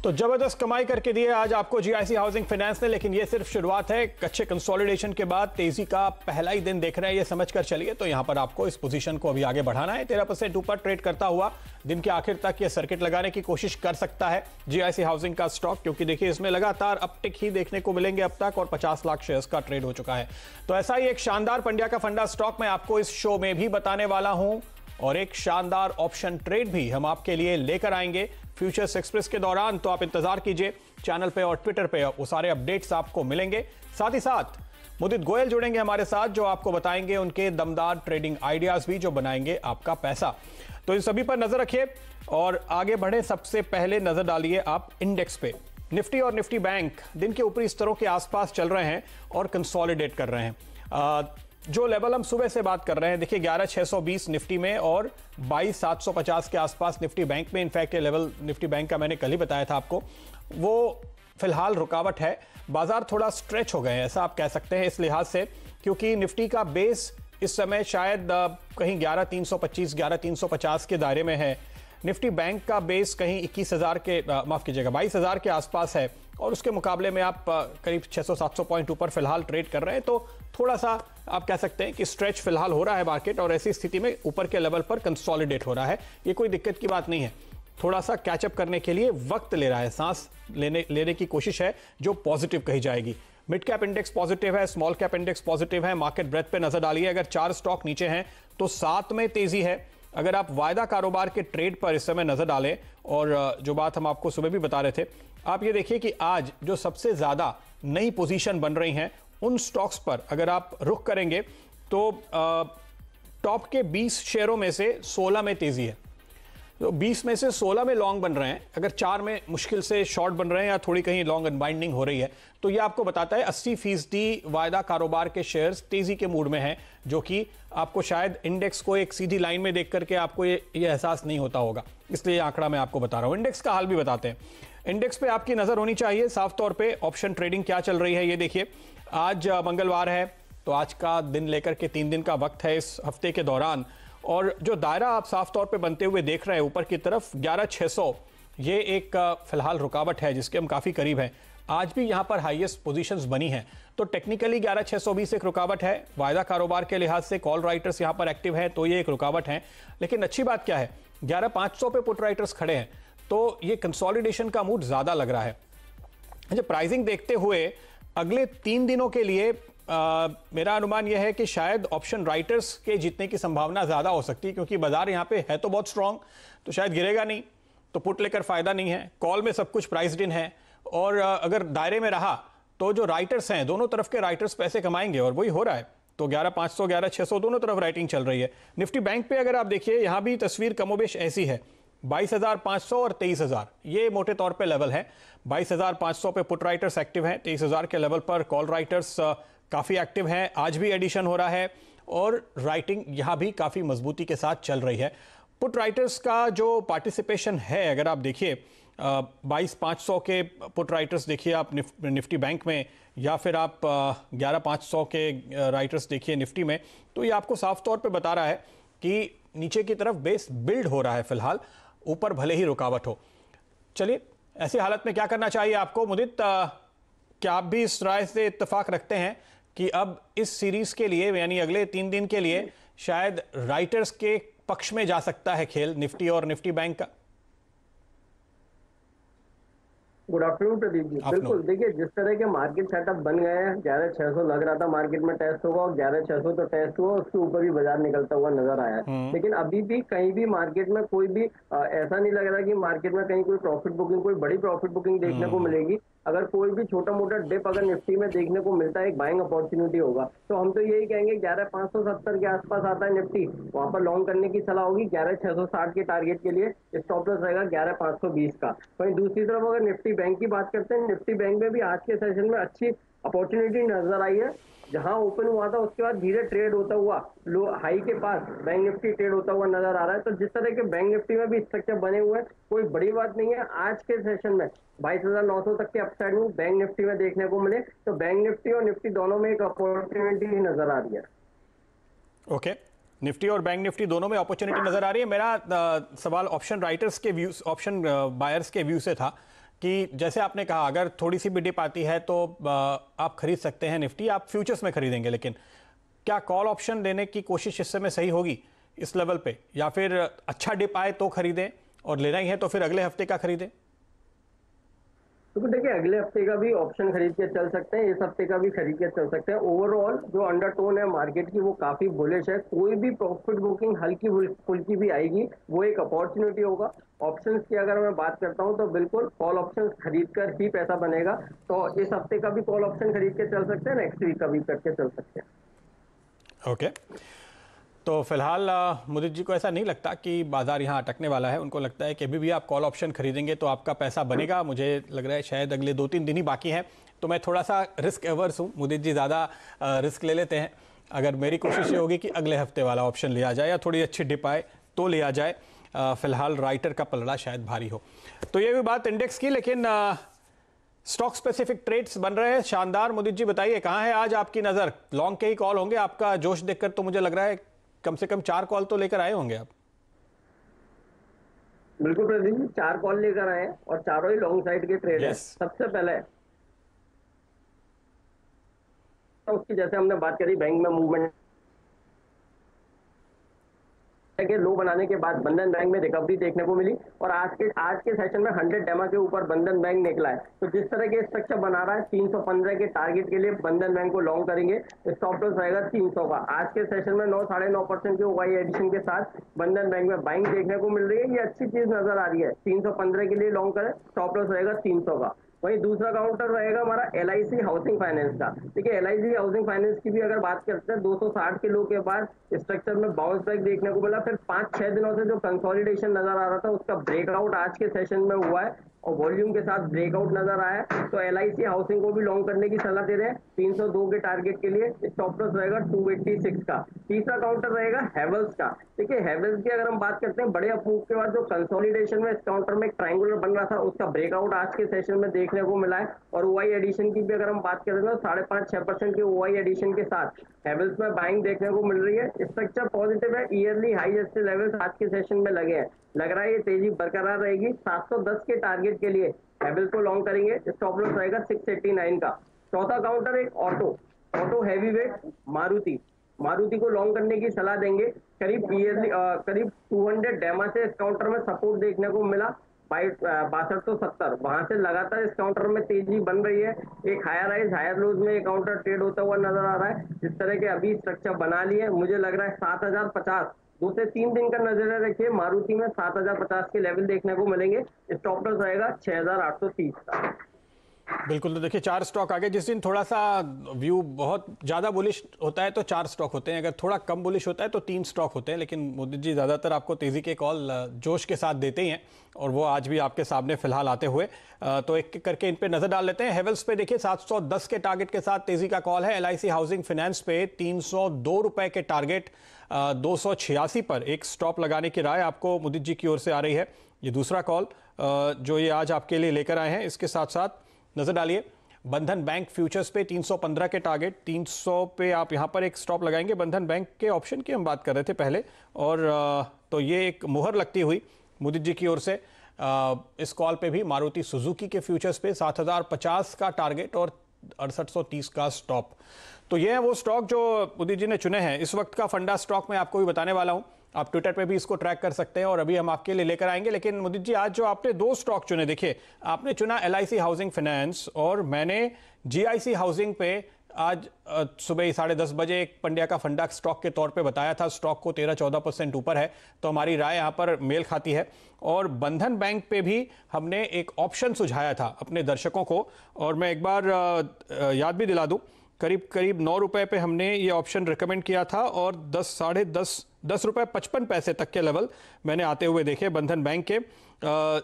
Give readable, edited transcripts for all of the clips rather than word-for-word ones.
तो जबरदस्त कमाई करके दिए आज आपको जीआईसी हाउसिंग फाइनेंस ने, लेकिन ये सिर्फ शुरुआत है। अच्छे कंसोलिडेशन के बाद तेजी का पहला ही दिन देख रहे हैं, ये समझकर चलिए। तो यहां पर आपको इस पोजीशन को अभी आगे बढ़ाना है। 13% ऊपर ट्रेड करता हुआ दिन के आखिर तक ये सर्किट लगाने की कोशिश कर सकता है जीआईसी हाउसिंग का स्टॉक, क्योंकि देखिए इसमें लगातार अपटिक ही देखने को मिलेंगे अब तक, और 50 लाख शेयर्स का ट्रेड हो चुका है। तो ऐसा ही एक शानदार पंड्या का फंडा स्टॉक मैं आपको इस शो में भी बताने वाला हूं, और एक शानदार ऑप्शन ट्रेड भी हम आपके लिए लेकर आएंगे फ्यूचर्स एक्सप्रेस के दौरान। तो आप इंतजार कीजिए चैनल पे और ट्विटर पे, वो सारे अपडेट्स आपको मिलेंगे। साथ ही साथ मुदित गोयल जुड़ेंगे हमारे साथ, जो आपको बताएंगे उनके दमदार ट्रेडिंग आइडियाज भी, जो बनाएंगे आपका पैसा। तो इन सभी पर नजर रखिए और आगे बढ़े। सबसे पहले नजर डालिए आप इंडेक्स पे। निफ्टी और निफ्टी बैंक दिन के ऊपरी स्तरों के आसपास चल रहे हैं और कंसोलिडेट कर रहे हैं। जो लेवल हम सुबह से बात कर रहे हैं, देखिए 11,620 निफ्टी में और 22,750 के आसपास निफ्टी बैंक में। इनफैक्ट ये लेवल निफ्टी बैंक का मैंने कल ही बताया था आपको, वो फिलहाल रुकावट है। बाजार थोड़ा स्ट्रेच हो गए हैं, ऐसा आप कह सकते हैं इस लिहाज से, क्योंकि निफ्टी का बेस इस समय शायद कहीं 11,325 11,350 के दायरे में है। निफ्टी बैंक का बेस कहीं 21,000 के माफ कीजिएगा 22,000 के आसपास है, और उसके मुकाबले में आप करीब 600-700 पॉइंट ऊपर फिलहाल ट्रेड कर रहे हैं। तो थोड़ा सा आप कह सकते हैं कि स्ट्रेच फिलहाल हो रहा है मार्केट, और ऐसी स्थिति में ऊपर के लेवल पर कंसोलिडेट हो रहा है। ये कोई दिक्कत की बात नहीं है, थोड़ा सा कैचअप करने के लिए वक्त ले रहा है, सांस लेने की कोशिश है, जो पॉजिटिव कही जाएगी। मिड कैप इंडेक्स पॉजिटिव है, स्मॉल कैप इंडेक्स पॉजिटिव है। मार्केट ब्रेथ पे नजर डालिए, अगर 4 स्टॉक नीचे हैं तो 7 में तेजी है। अगर आप वायदा कारोबार के ट्रेड पर इस समय नजर डालें, और जो बात हम आपको सुबह भी बता रहे थे, आप ये देखिए कि आज जो सबसे ज्यादा नई पोजीशन बन रही हैं उन स्टॉक्स पर अगर आप रुख करेंगे तो टॉप के 20 शेयरों में से 16 में तेजी है। तो 20 में से 16 में लॉन्ग बन रहे हैं। अगर 4 में मुश्किल से शॉर्ट बन रहे हैं या थोड़ी कहीं लॉन्ग अनबाइंडिंग हो रही है, तो ये आपको बताता है 80% वायदा कारोबार के शेयर्स तेजी के मूड में हैं, जो कि आपको शायद इंडेक्स को एक सीधी लाइन में देख करके आपको ये एहसास नहीं होता होगा, इसलिए आंकड़ा मैं आपको बता रहा हूं। इंडेक्स का हाल भी बताते हैं। इंडेक्स पे आपकी नजर होनी चाहिए साफ तौर पे ऑप्शन ट्रेडिंग क्या चल रही है। ये देखिए आज मंगलवार है, तो आज का दिन लेकर के 3 दिन का वक्त है इस हफ्ते के दौरान, और जो दायरा आप साफ तौर पे बनते हुए देख रहे हैं ऊपर की तरफ 11,600, ये एक फिलहाल रुकावट है जिसके हम काफी करीब हैं। आज भी यहां पर हाईएस्ट पोजीशंस बनी हैं, तो टेक्निकली 11,620 एक रुकावट है। वायदा कारोबार के लिहाज से कॉल राइटर्स यहां पर एक्टिव हैं, तो ये एक रुकावट है। लेकिन अच्छी बात क्या है, 11,500 पे पुट राइटर्स खड़े हैं, तो ये कंसोलिडेशन का मूड ज्यादा लग रहा है। अच्छा, प्राइसिंग देखते हुए अगले 3 दिनों के लिए मेरा अनुमान यह है कि शायद ऑप्शन राइटर्स के जीतने की संभावना ज्यादा हो सकती है, क्योंकि बाजार यहां पे है तो बहुत स्ट्रांग, तो शायद गिरेगा नहीं, तो पुट लेकर फायदा नहीं है। कॉल में सब कुछ प्राइस्ड इन है, और अगर दायरे में रहा तो जो राइटर्स हैं, दोनों तरफ के राइटर्स पैसे कमाएंगे, और वही हो रहा है। तो 11,500 11,600 दोनों तरफ राइटिंग चल रही है। निफ्टी बैंक पे अगर आप देखिए, यहां भी तस्वीर कमोबेश ऐसी है, 22,500 और 23,000 ये मोटे तौर पे लेवल है। 22,500 पे पुट राइटर्स एक्टिव हैं, 23,000 के लेवल पर कॉल राइटर्स काफी एक्टिव हैं। आज भी एडिशन हो रहा है, और राइटिंग यहां भी काफी मजबूती के साथ चल रही है। पुट राइटर्स का जो पार्टिसिपेशन है, अगर आप देखिए 22,500 के पुट राइटर्स देखिए आप निफ्टी बैंक में, या फिर आप 11,500 के राइटर्स देखिए निफ्टी में, तो ये आपको साफ तौर पे बता रहा है कि नीचे की तरफ बेस बिल्ड हो रहा है फिलहाल, ऊपर भले ही रुकावट हो। चलिए, ऐसी हालत में क्या करना चाहिए आपको मुदित? क्या आप भी इस राय से इत्तेफाक रखते हैं कि अब इस सीरीज के लिए, यानी अगले 3 दिन के लिए, शायद राइटर्स के पक्ष में जा सकता है खेल निफ्टी और निफ्टी बैंक का? Good afternoon Pradeep ji. बिल्कुल, देखिए जिस तरह के मार्केट सेटअप बन गए हैं, 11,600 लग रहा था मार्केट में टेस्ट होगा, और 11,600 तो टेस्ट हुआ, उसके ऊपर भी बाजार निकलता हुआ नजर आया है। लेकिन अभी भी कहीं भी मार्केट में कोई भी ऐसा नहीं लग रहा कि मार्केट में कहीं कोई प्रॉफिट बुकिंग, कोई बड़ी प्रॉफिट बुकिंग देखने को मिलेगी। अगर कोई भी छोटा मोटा डिप अगर निफ्टी में देखने को मिलता है, एक बाइंग अपॉर्चुनिटी होगा, तो हम तो यही कहेंगे 11,570 के आसपास आता है निफ्टी, वहां पर लॉन्ग करने की सलाह होगी। 11,660 के टारगेट के लिए स्टॉप लॉस रहेगा 11,520 का। वहीं दूसरी तरफ अगर निफ्टी बैंक की बात करते हैं, निफ्टी बैंक में भी आज के सेशन में अच्छी अपॉर्चुनिटी नजर आई है। जहां ओपन हुआ था उसके बाद धीरे ट्रेड होता हुआ लो हाई के पास बैंक निफ्टी ट्रेड होता हुआ नजर आ रहा है। तो जिस तरह के बैंक निफ्टी में भी स्ट्रक्चर बने हुए हैं, कोई बड़ी बात नहीं है आज के सेशन में 22,900 तक के अपसाइड में बैंक निफ्टी में देखने को मिले, तो बैंक निफ्टी और निफ्टी दोनों में एक अपॉर्चुनिटी नजर आ रही है। ओके, निफ्टी और बैंक निफ्टी दोनों में अपॉर्चुनिटी नजर आ रही है। मेरा सवाल ऑप्शन राइटर्स के व्यू, ऑप्शन बायर्स के व्यू से था कि जैसे आपने कहा अगर थोड़ी सी भी डिप आती है तो आप खरीद सकते हैं निफ्टी, आप फ्यूचर्स में खरीदेंगे, लेकिन क्या कॉल ऑप्शन लेने की कोशिश इस समय सही होगी इस लेवल पे, या फिर अच्छा डिप आए तो खरीदें और लेना ही है तो फिर अगले हफ्ते का खरीदें? तो देखिए, अगले हफ्ते का भी ऑप्शन खरीद के चल सकते हैं, इस हफ्ते का भी खरीद के चल सकते हैं। ओवरऑल जो अंडरटोन है मार्केट की वो काफी बुलिश है। कोई भी प्रॉफिट बुकिंग हल्की फुल्की भी आएगी वो एक अपॉर्चुनिटी होगा। ऑप्शंस की अगर मैं बात करता हूं तो बिल्कुल कॉल ऑप्शंस खरीद कर ही पैसा बनेगा। तो इस हफ्ते का भी कॉल ऑप्शन खरीद के चल सकते हैं, नेक्स्ट वीक का भी करके चल सकते हैं। ओके, तो फिलहाल मुदित जी को ऐसा नहीं लगता कि बाजार यहाँ अटकने वाला है। उनको लगता है कि अभी भी आप कॉल ऑप्शन खरीदेंगे तो आपका पैसा बनेगा। मुझे लग रहा है शायद अगले 2-3 दिन ही बाकी हैं, तो मैं थोड़ा सा रिस्क एवर्स हूँ। मुदित जी ज़्यादा रिस्क ले लेते हैं। अगर मेरी कोशिश ये होगी कि अगले हफ्ते वाला ऑप्शन लिया जाए या थोड़ी अच्छी डिप आए तो लिया जाए। फिलहाल राइटर का पलड़ा शायद भारी हो। तो ये भी बात इंडेक्स की, लेकिन स्टॉक स्पेसिफिक ट्रेड्स बन रहे हैं शानदार। मुदित जी बताइए, कहाँ है आज आपकी नज़र? लॉन्ग के ही कॉल होंगे, आपका जोश देखकर तो मुझे लग रहा है कम से कम 4 कॉल तो लेकर आए होंगे आप। बिल्कुल प्रदीप जी, 4 कॉल लेकर आए हैं और चारों ही लॉन्ग साइड के ट्रेड है। सबसे पहले तो उसकी जैसे हमने बात करी बैंक में मूवमेंट के लो बनाने के बाद बंधन बैंक में रिकवरी देखने को मिली और आज के सेशन में 100 डेमा के ऊपर बंधन बैंक निकला है। तो जिस तरह के स्ट्रक्चर बना रहा है 315 के टारगेट के लिए बंधन बैंक को लॉन्ग करेंगे। स्टॉप लॉस रहेगा 300 का। आज के सेशन में 9-9.5% के ओवाई एडिशन के साथ बंधन बैंक में बाइंग देखने को मिल रही है। ये अच्छी चीज नजर आ रही है। 315 के लिए लॉन्ग करें, स्टॉप लॉस रहेगा 300 का। वहीं दूसरा काउंटर रहेगा हमारा LIC हाउसिंग फाइनेंस का। देखिए, LIC हाउसिंग फाइनेंस की भी अगर बात करते हैं 260 के लो के बाद स्ट्रक्चर में बाउंस बैक देखने को मिला। फिर 5-6 दिनों से जो कंसोलिडेशन नजर आ रहा था उसका ब्रेकआउट आज के सेशन में हुआ है और वॉल्यूम के साथ ब्रेकआउट नजर आया है। तो LIC हाउसिंग को भी लॉन्ग करने की सलाह दे रहे हैं 302 के टारगेट के लिए। स्टॉप लॉस रहेगा 286 का। तीसरा काउंटर रहेगा हैवेल्स का। देखिए, हैवेल्स की अगर हम बात करते हैं बड़े अप्रूव के बाद जो कंसोलिडेशन में इस काउंटर में एक ट्रायंगुलर बन रहा था उसका ब्रेकआउट आज के सेशन में देखने को मिला है। और ओआई एडिशन की भी अगर हम बात करें तो 5.5-6% के ओआई एडिशन के साथ हैवेल्स में बाइंग देखने को मिल रही है। स्ट्रक्चर पॉजिटिव है। ईयरली हाई जैसे लेवल्स आज के सेशन में लगे हैं। लग रहा है ये तेजी बरकरार रहेगी। 710 के टारगेट के लिए हैवेल्स को लॉन्ग करेंगे। स्टॉप लॉस रहेगा 689 का। चौथा काउंटर एक ऑटो हैवीवेट मारुति को लॉन्ग करने की सलाह देंगे। करीब 200 डेमा से इस काउंटर में सपोर्ट देखने को मिला 6270। वहां से लगातार इस काउंटर में तेजी बन रही है। एक हायर राइज हायर लोज में एक काउंटर ट्रेड होता हुआ नजर आ रहा है। जिस तरह के अभी स्ट्रक्चर बना लिए मुझे लग रहा है 7050 2 से 3 दिन का नजरिया रखिए। मारुति में 7050 के लेवल देखने को मिलेंगे। स्टॉप लॉस रहेगा 6830 का। बिल्कुल, तो देखिए 4 स्टॉक आगे। जिस दिन थोड़ा सा व्यू बहुत ज़्यादा बुलिश होता है तो 4 स्टॉक होते हैं, अगर थोड़ा कम बुलिश होता है तो 3 स्टॉक होते हैं। लेकिन मोदी जी ज़्यादातर आपको तेज़ी के कॉल जोश के साथ देते ही हैं और वो आज भी आपके सामने फिलहाल आते हुए। तो एक करके इन पे नज़र डाल लेते हैं। हेवल्स पे देखिए 710 के टारगेट के साथ तेज़ी का कॉल है। LIC हाउसिंग फाइनेंस पे 302 रुपये के टारगेट 286 पर एक स्टॉप लगाने की राय आपको मुदित जी की ओर से आ रही है। ये दूसरा कॉल जो ये आज आपके लिए लेकर आए हैं। इसके साथ साथ नजर डालिए बंधन बैंक फ्यूचर्स पे 315 के टारगेट 300 पे आप यहां पर एक स्टॉप लगाएंगे। बंधन बैंक के ऑप्शन की हम बात कर रहे थे पहले, और तो ये एक मुहर लगती हुई मुदित जी की ओर से इस कॉल पे भी मारुति सुजुकी के फ्यूचर्स पे 7050 का टारगेट और 6830 का स्टॉप। तो ये है वो स्टॉक जो मुदित जी ने चुने हैं। इस वक्त का फंडा स्टॉक मैं आपको भी बताने वाला हूं। आप ट्विटर पे भी इसको ट्रैक कर सकते हैं और अभी हम आपके लिए लेकर आएंगे। लेकिन मुदित जी, आज जो आपने 2 स्टॉक चुने, देखिए आपने चुना LIC हाउसिंग फाइनेंस और मैंने GIC हाउसिंग पे आज सुबह 10:30 बजे एक पंड्या का फंडा स्टॉक के तौर पे बताया था। स्टॉक को 13-14% ऊपर है, तो हमारी राय यहाँ पर मेल खाती है। और बंधन बैंक पे भी हमने एक ऑप्शन सुझाया था अपने दर्शकों को, और मैं एक बार याद भी दिला दूँ, करीब 9 रुपए पे हमने ये ऑप्शन रिकमेंड किया था और 10 रुपए 55 पैसे तक के लेवल मैंने आते हुए देखे बंधन बैंक के,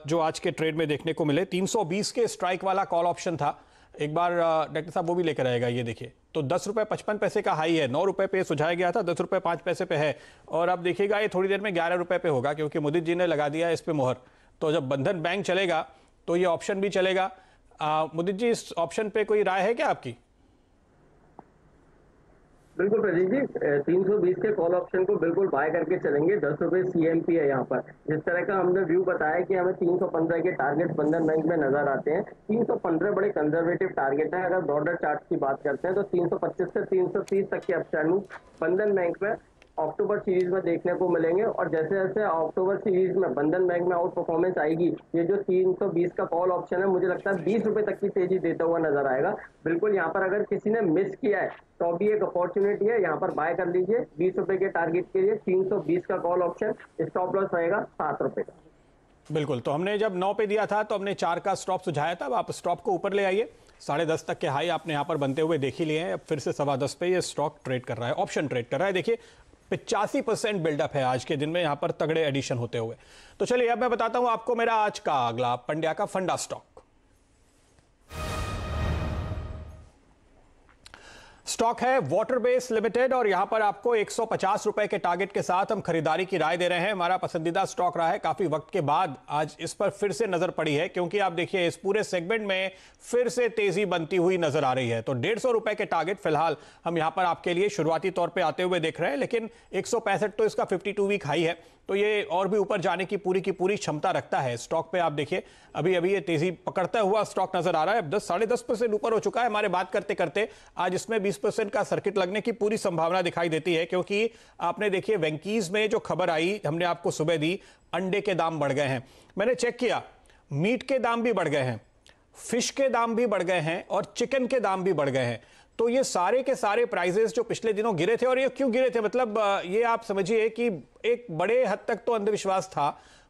जो आज के ट्रेड में देखने को मिले। 320 के स्ट्राइक वाला कॉल ऑप्शन था। एक बार डॉक्टर साहब वो भी लेकर आएगा। ये देखिए, तो 10 रुपए 55 पैसे का हाई है। 9 रुपए पे सुझाया गया था, 10 रुपए 5 पैसे पे है। और अब देखिएगा ये थोड़ी देर में 11 रुपए पे होगा, क्योंकि मुदित जी ने लगा दिया इस पे मोहर। तो जब बंधन बैंक चलेगा तो ये ऑप्शन भी चलेगा। मुदित जी, इस ऑप्शन पे कोई राय है क्या आपकी? बिल्कुल प्रदीप जी, 320 के कॉल ऑप्शन को बिल्कुल बाय करके चलेंगे। 10 रुपए CMP है यहाँ पर। जिस तरह का हमने व्यू बताया कि हमें 315 के टारगेट बंधन बैंक में नजर आते हैं। 315 बड़े कंजर्वेटिव टारगेट है। अगर ब्रॉडर चार्ट की बात करते हैं तो 325 से 330 तक के अपसाइड मूव बंधन बैंक में अक्टूबर सीरीज में देखने को मिलेंगे। और जैसे जैसे अक्टूबर सीरीज में बंधन बैंक में आउट परफॉर्मेंस आएगी, ये जो 320 का कॉल ऑप्शन है मुझे लगता है 20 रुपए तक की तेजी देता हुआ नजर आएगा। बिल्कुल यहाँ पर अगर किसी ने मिस किया है तो भी एक अपॉर्चुनिटी है, यहाँ पर बाय कर लीजिए 20 रुपए के टारगेट के लिए। 320 का कॉल ऑप्शन, स्टॉप लॉस रहेगा 7 रुपए का। बिल्कुल, तो हमने जब 9 पे दिया था तो हमने 4 का स्टॉप सुझाया था। अब आप स्टॉप को ऊपर ले आइए। 10:30 तक के हाई आपने यहाँ पर बनते हुए देख ही लिए हैं। अब फिर से 10:15 पे ये स्टॉक ट्रेड कर रहा है, ऑप्शन ट्रेड कर रहा है। देखिए 85% बिल्डअप है आज के दिन में, यहाँ पर तगड़े एडिशन होते हुए। तो चलिए अब मैं बताता हूं आपको मेरा आज का अगला पंड्या का फंडा स्टॉक। स्टॉक है वाटर बेस लिमिटेड और यहां पर आपको 150 रुपए के टारगेट के साथ हम खरीदारी की राय दे रहे हैं। हमारा पसंदीदा स्टॉक रहा है, काफी वक्त के बाद आज इस पर फिर से नजर पड़ी है, क्योंकि आप देखिए इस पूरे सेगमेंट में फिर से तेजी बनती हुई नजर आ रही है। तो 150 रुपए के टारगेट फिलहाल हम यहां पर आपके लिए शुरुआती तौर पर आते हुए देख रहे हैं, लेकिन 165 तो इसका 52 वीक हाई है, तो ये और भी ऊपर जाने की पूरी क्षमता रखता है। स्टॉक पे आप देखिए अभी अभी ये तेजी पकड़ता हुआ स्टॉक नजर आ रहा है। 10-10.5% ऊपर हो चुका है। हमारे बात करते करते आज इसमें 20% का सर्किट लगने की पूरी संभावना दिखाई देती है, क्योंकि आपने देखिए वेंकीज में जो खबर आई हमने आपको सुबह दी, अंडे के दाम बढ़ गए हैं। मैंने चेक किया, मीट के दाम भी बढ़ गए हैं, फिश के दाम भी बढ़ गए हैं और चिकन के दाम भी बढ़ गए हैं। तो ये सारे के सारे प्राइजेस जो पिछले दिनों गिरे थे, और ये क्यों गिरे थे, मतलब ये आप समझिए कि एक बड़े हद तक तो अंधविश्वास था।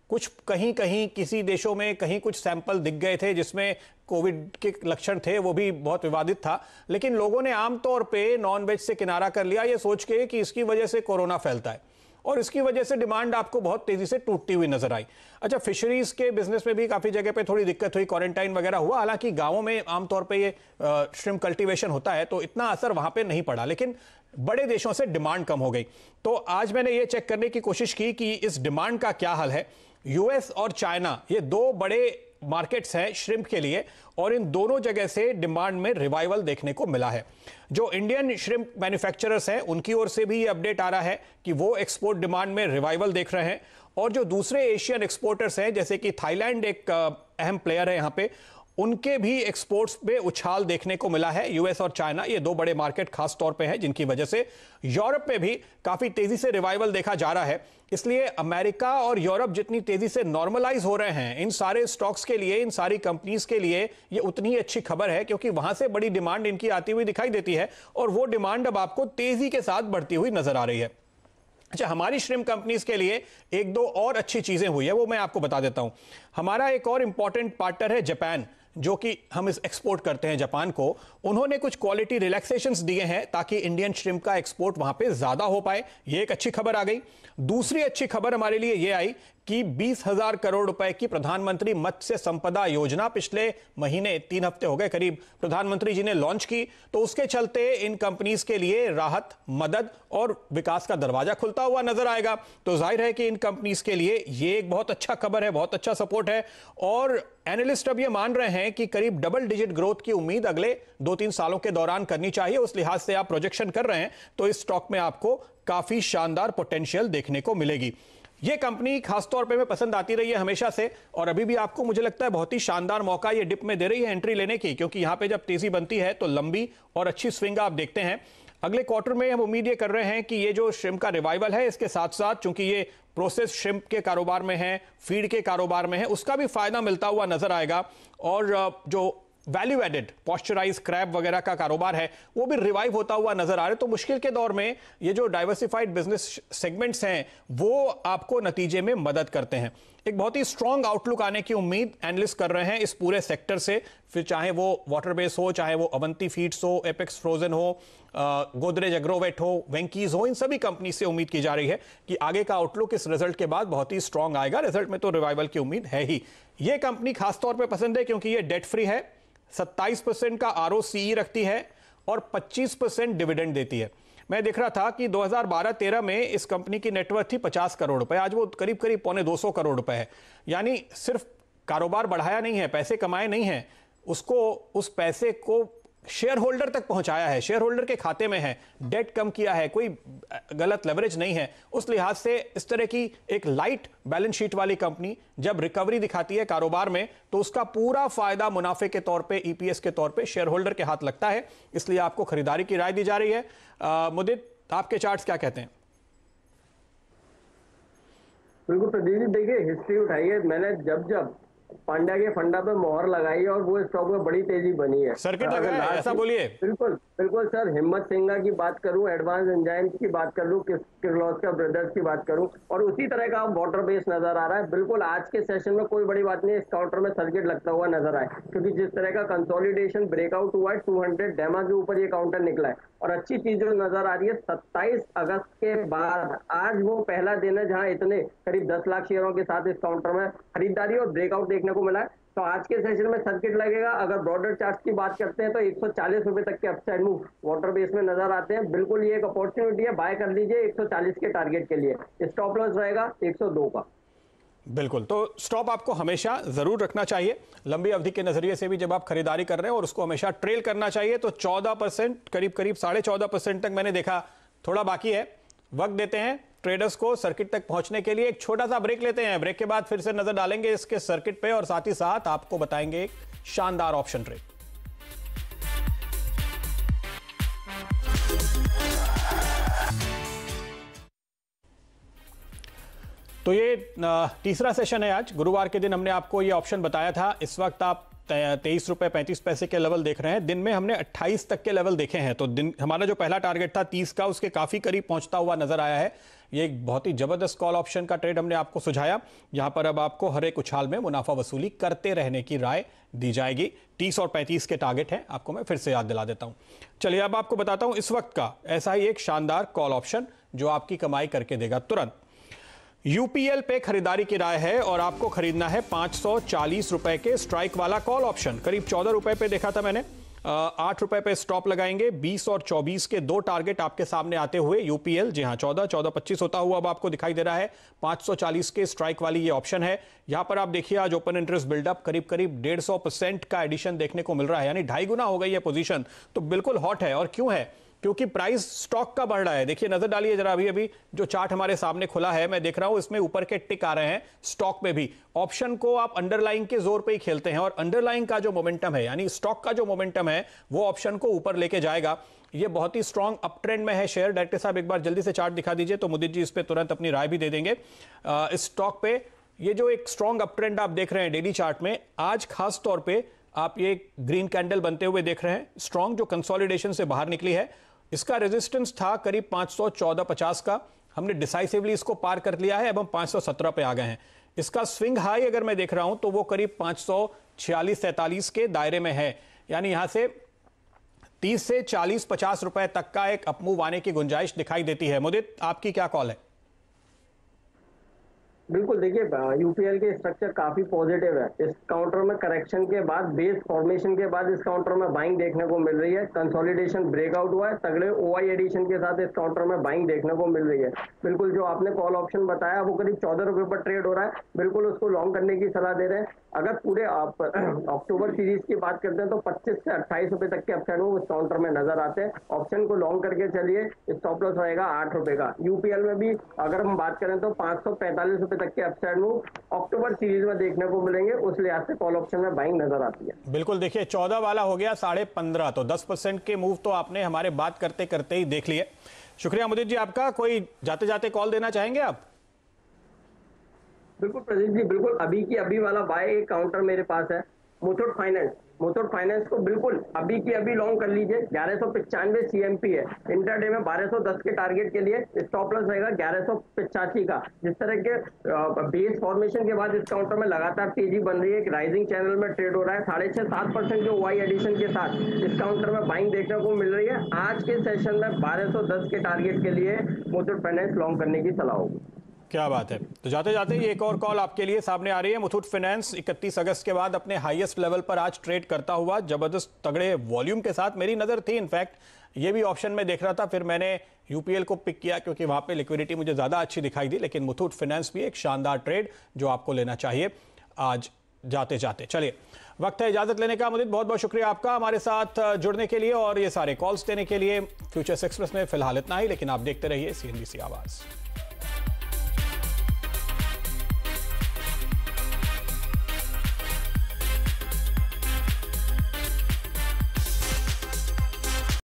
कुछ कहीं कहीं किसी देशों में कहीं कुछ सैंपल दिख गए थे जिसमें कोविड के लक्षण थे, वो भी बहुत विवादित था। लेकिन लोगों ने आमतौर पे नॉनवेज से किनारा कर लिया, ये सोच के कि इसकी वजह से कोरोना फैलता है, और इसकी वजह से डिमांड आपको बहुत तेजी से टूटती हुई नजर आई। अच्छा, फिशरीज के बिजनेस में भी काफी जगह पे थोड़ी दिक्कत हुई, क्वारंटाइन वगैरह हुआ। हालांकि गांवों में आमतौर पे ये श्रिम्प कल्टीवेशन होता है, तो इतना असर वहां पे नहीं पड़ा, लेकिन बड़े देशों से डिमांड कम हो गई। तो आज मैंने ये चेक करने की कोशिश की कि इस डिमांड का क्या हाल है। यूएस और चाइना, ये दो बड़े मार्केट्स हैं श्रिम्प के लिए, और इन दोनों जगह से डिमांड में रिवाइवल देखने को मिला है। जो इंडियन श्रिम्प मैन्युफैक्चरर्स हैं उनकी ओर से भी ये अपडेट आ रहा है कि वो एक्सपोर्ट डिमांड में रिवाइवल देख रहे हैं, और जो दूसरे एशियन एक्सपोर्टर्स हैं जैसे कि थाईलैंड एक अहम प्लेयर है यहाँ पे, उनके भी एक्सपोर्ट्स में उछाल देखने को मिला है। यूएस और चाइना ये दो बड़े मार्केट खास तौर पे हैं, जिनकी वजह से यूरोप में भी काफी तेजी से रिवाइवल देखा जा रहा है। इसलिए अमेरिका और यूरोप जितनी तेजी से नॉर्मलाइज हो रहे हैं, इन सारे स्टॉक्स के लिए, इन सारी कंपनीज के लिए ये उतनी ही अच्छी खबर है, क्योंकि वहां से बड़ी डिमांड इनकी आती हुई दिखाई देती है, और वो डिमांड अब आपको तेजी के साथ बढ़ती हुई नजर आ रही है। अच्छा, हमारी श्रिम्प कंपनीज के लिए एक दो और अच्छी चीजें हुई है, वो मैं आपको बता देता हूं। हमारा एक और इंपॉर्टेंट पार्टनर है जापान, जो कि हम इस एक्सपोर्ट करते हैं जापान को। उन्होंने कुछ क्वालिटी रिलैक्सेशंस दिए हैं ताकि इंडियन श्रिम्प का एक्सपोर्ट वहां पे ज्यादा हो पाए। ये एक अच्छी खबर आ गई। दूसरी अच्छी खबर हमारे लिए ये आई कि 20,000 करोड़ रुपए की प्रधानमंत्री मत्स्य संपदा योजना पिछले महीने 3 हफ्ते हो गए करीब प्रधानमंत्री जी ने लॉन्च की। तो उसके चलते इन कंपनीज के लिए राहत, मदद और विकास का दरवाजा खुलता हुआ नजर आएगा। तो जाहिर है कि इन कंपनीज के लिए ये एक बहुत अच्छा खबर है, बहुत अच्छा सपोर्ट है। और एनालिस्ट अब ये मान रहे हैं कि करीब डबल डिजिट ग्रोथ की उम्मीद अगले 2-3 सालों के दौरान करनी चाहिए। उस लिहाज से आप प्रोजेक्शन कर रहे हैं तो इस स्टॉक में आपको काफी शानदार पोटेंशियल देखने को मिलेगी। ये कंपनी खासतौर पे मैं पसंद आती रही है हमेशा से, और अभी भी आपको मुझे लगता है बहुत ही शानदार मौका ये डिप में दे रही है एंट्री लेने की, क्योंकि यहां पे जब तेजी बनती है तो लंबी और अच्छी स्विंग आप देखते हैं। अगले क्वार्टर में हम उम्मीद ये कर रहे हैं कि ये जो श्रिम्प का रिवाइवल है, इसके साथ साथ चूंकि ये प्रोसेस श्रिम्प के कारोबार में है, फीड के कारोबार में है, उसका भी फायदा मिलता हुआ नजर आएगा। और जो वैल्यू एडेड पॉस्चराइज क्रैब वगैरह का कारोबार है वो भी रिवाइव होता हुआ नजर आ रहा है। तो मुश्किल के दौर में ये जो डाइवर्सिफाइड बिजनेस सेगमेंट्स हैं वो आपको नतीजे में मदद करते हैं। एक बहुत ही स्ट्रांग आउटलुक आने की उम्मीद एनालिस्ट कर रहे हैं इस पूरे सेक्टर से, फिर चाहे वो वाटर बेस हो, चाहे वो अवंती फीड्स हो, एपेक्स फ्रोजन हो, गोदरेज एग्रोवेट हो, वेंकीज हो, इन सभी कंपनी से उम्मीद की जा रही है कि आगे का आउटलुक इस रिजल्ट के बाद बहुत ही स्ट्रांग आएगा। रिजल्ट में तो रिवाइवल की उम्मीद है ही। ये कंपनी खासतौर पर पसंद है क्योंकि ये डेट फ्री है, 27% का ROCE रखती है और 25% डिविडेंड देती है। मैं देख रहा था कि 2012-13 में इस कंपनी की नेटवर्थ थी 50 करोड़ रुपए, आज वो करीब करीब 225 करोड़ रुपए है। यानी सिर्फ कारोबार बढ़ाया नहीं है, पैसे कमाए नहीं हैं, उसको उस पैसे को शेयर होल्डर तक पहुंचाया है, शेयर होल्डर के खाते में है, डेट कम किया है, कोई गलत लेवरेज नहीं है, उस लिहाज से इस तरह की एक लाइट बैलेंस शीट वाली कंपनी जब रिकवरी दिखाती है कारोबार में तो उसका पूरा फायदा मुनाफे के तौर पे, ईपीएस के तौर पे शेयर होल्डर के हाथ लगता है। इसलिए आपको खरीदारी की राय दी जा रही है। मुदित, आपके चार्ट्स क्या कहते हैं? बिल्कुल प्रदीप जी, देखिए हिस्ट्री उठाइए, मैंने जब पांड्या के फंडा पे मोहर लगाई है और वो स्टॉक में बड़ी तेजी बनी है, सर्किट लगा है, ऐसा बोलिए। बिल्कुल बिल्कुल सर, हिम्मत सिंघा की बात करूं, एडवांस एंजाइम्स की बात कर लूं, किर्लोस्कर ब्रदर्स की बात करूं, और उसी तरह का वाटर बेस नजर आ रहा है। बिल्कुल आज के सेशन में कोई बड़ी बात नहीं है, इस काउंटर में सर्किट लगता हुआ नजर आए, क्योंकि जिस तरह का कंसोलिडेशन ब्रेकआउट हुआ है 200 डेमा के ऊपर ये काउंटर निकला है। और अच्छी चीज जो नजर आ रही है, 27 अगस्त के बाद आज वो पहला दिन है जहां इतने करीब 10 लाख शेयरों के साथ इस काउंटर में खरीदारी और ब्रेकआउट देखने को मिला है। तो आज के सेशन में सर्किट लगेगा। अगर ब्रॉडर चार्ट की बात करते हैं तो 140 रुपए तक के अपसाइड मूव वाटर बेस में नजर आते हैं। बिल्कुल ये एक अपॉर्चुनिटी है, बाय कर लीजिए 140 के टारगेट के लिए। स्टॉप लॉस रहेगा 102 का। बिल्कुल, तो स्टॉप आपको हमेशा जरूर रखना चाहिए। लंबी अवधि के नजरिए से भी जब आप खरीदारी कर रहे हैं और उसको हमेशा ट्रेल करना चाहिए। तो 14%, करीब 14.5% तक मैंने देखा, थोड़ा बाकी है। वक्त देते हैं ट्रेडर्स को सर्किट तक पहुंचने के लिए। एक छोटा सा ब्रेक लेते हैं, ब्रेक के बाद फिर से नजर डालेंगे इसके सर्किट पे और साथ ही साथ आपको बताएंगे एक शानदार ऑप्शन ट्रेड। तो ये तीसरा सेशन है आज, गुरुवार के दिन हमने आपको ये ऑप्शन बताया था। इस वक्त आप 23 रुपए 35 पैसे के लेवल देख रहे हैं। दिन में हमने 28 तक के लेवल देखे हैं। तो दिन हमारा जो पहला टारगेट था 30 का, उसके काफी करीब पहुंचता हुआ नजर आया है। ये एक बहुत ही जबरदस्त कॉल ऑप्शन का ट्रेड हमने आपको सुझाया। यहां पर अब आपको हर एक उछाल में मुनाफा वसूली करते रहने की राय दी जाएगी। 30 और 35 के टारगेट हैं, आपको मैं फिर से याद दिला देता हूं। चलिए अब आपको बताता हूं इस वक्त का ऐसा ही एक शानदार कॉल ऑप्शन जो आपकी कमाई करके देगा तुरंत। यूपीएल पे खरीदारी की राय है और आपको खरीदना है 540 रुपए के स्ट्राइक वाला कॉल ऑप्शन। करीब 14 रुपए पे देखा था मैंने, 8 रुपए पे स्टॉप लगाएंगे। 20 और 24 के दो टारगेट आपके सामने आते हुए यूपीएल, जी हां 14-25 होता हुआ अब आपको दिखाई दे रहा है। 540 के स्ट्राइक वाली ये ऑप्शन है। यहां पर आप देखिए आज ओपन इंटरेस्ट बिल्डअप करीब 150% का एडिशन देखने को मिल रहा है, यानी 2.5 गुना हो गई है पोजीशन। तो बिल्कुल हॉट है। और क्यों है? क्योंकि प्राइस स्टॉक का बढ़ रहा है। देखिए नजर डालिए जरा, अभी जो चार्ट हमारे सामने खुला है मैं देख रहा हूं, इसमें ऊपर के टिक आ रहे हैं स्टॉक पे भी। ऑप्शन को आप अंडरलाइन के जोर पे ही खेलते हैं और अंडरलाइन का जो मोमेंटम है, यानी स्टॉक का जो मोमेंटम है, वो ऑप्शन को ऊपर लेके जाएगा। ये बहुत ही स्ट्रॉन्ग अप ट्रेंड में है शेयर। डायरेक्टर साहब एक बार जल्दी से चार्ट दिखा दीजिए तो मुदित जी इस पे तुरंत अपनी राय भी दे देंगे। इस स्टॉक पे ये जो एक स्ट्रॉन्ग अप ट्रेंड आप देख रहे हैं डेली चार्ट में, आज खास तौर पर आप ये ग्रीन कैंडल बनते हुए देख रहे हैं, स्ट्रॉन्ग जो कंसोलिडेशन से बाहर निकली है। इसका रेजिस्टेंस था करीब 514.50 का, हमने डिसाइसिवली इसको पार कर लिया है। अब हम 517 पे आ गए हैं। इसका स्विंग हाई अगर मैं देख रहा हूं तो वो करीब 546-47 के दायरे में है, यानी यहां से 30 से 40-50 रुपए तक का एक अपमूव आने की गुंजाइश दिखाई देती है। मुदित, आपकी क्या कॉल है? बिल्कुल, देखिए यूपीएल के स्ट्रक्चर काफी पॉजिटिव है। इस काउंटर में करेक्शन के बाद, बेस फॉर्मेशन के बाद इस काउंटर में बाइंग देखने को मिल रही है। कंसोलिडेशन ब्रेकआउट हुआ है, तगड़े ओआई एडिशन के साथ इस काउंटर में बाइंग देखने को मिल रही है। बिल्कुल जो आपने कॉल ऑप्शन बताया वो करीब 14 रुपए पर ट्रेड हो रहा है। बिल्कुल उसको लॉन्ग करने की सलाह दे रहे हैं। अगर पूरे आप अक्टूबर सीरीज की बात करते हैं तो 25 से 28 रुपए तक के अपसाइड मूव इस काउंटर में नजर आते हैं। ऑप्शन को लॉन्ग करके चलिए। स्टॉप लॉस रहेगा 8 रुपए का। यूपीएल में भी अगर हम बात करें तो 545 रुपए तक के अपसाइड मूव अक्टूबर सीरीज में देखने को मिलेंगे। उस लिहाज से कॉल ऑप्शन में बाइंग नजर आती है। बिल्कुल, देखिए 14 वाला हो गया 15.5, तो 10% के मूव तो आपने हमारे बात करते करते ही देख लिए। शुक्रिया मुदित जी आपका। कोई जाते जाते कॉल देना चाहेंगे आप? बिल्कुल प्रदीप जी, बिल्कुल अभी की अभी वाला बाय एक काउंटर मेरे पास है। मुथूट फाइनेंस को बिल्कुल अभी की अभी लॉन्ग कर लीजिए। 1195 सीएमपी है। इंटरडे में 1210 के टारगेट के लिए स्टॉप लॉस रहेगा 1185 का। जिस तरह के बेस फॉर्मेशन के बाद इस काउंटर में लगातार तेजी बन रही है, राइजिंग चैनल में ट्रेड हो रहा है। 6.5-7% जो वाई एडिशन के साथ इस काउंटर में बाइंग देखने को मिल रही है। आज के सेशन में 1210 के टारगेट के लिए मुथूट फाइनेंस लॉन्ग करने की सलाह होगी। क्या बात है। तो जाते जाते ये एक और कॉल आपके लिए सामने आ रही है। मुथूट फाइनेंस 31 अगस्त के बाद अपने हाईएस्ट लेवल पर आज ट्रेड करता हुआ जबरदस्त तगड़े वॉल्यूम के साथ मेरी नजर थी। इनफैक्ट ये भी ऑप्शन में देख रहा था, फिर मैंने यूपीएल को पिक किया क्योंकि वहां पे लिक्विडिटी मुझे ज्यादा अच्छी दिखाई दी। लेकिन मुथूट फाइनेंस भी एक शानदार ट्रेड जो आपको लेना चाहिए। आज जाते जाते। चलिए, वक्त है इजाजत लेने का। मुदीत, बहुत बहुत शुक्रिया आपका हमारे साथ जुड़ने के लिए और ये सारे कॉल्स देने के लिए। फ्यूचर्स एक्सप्रेस में फिलहाल इतना ही, लेकिन आप देखते रहिए CNBC आवाज।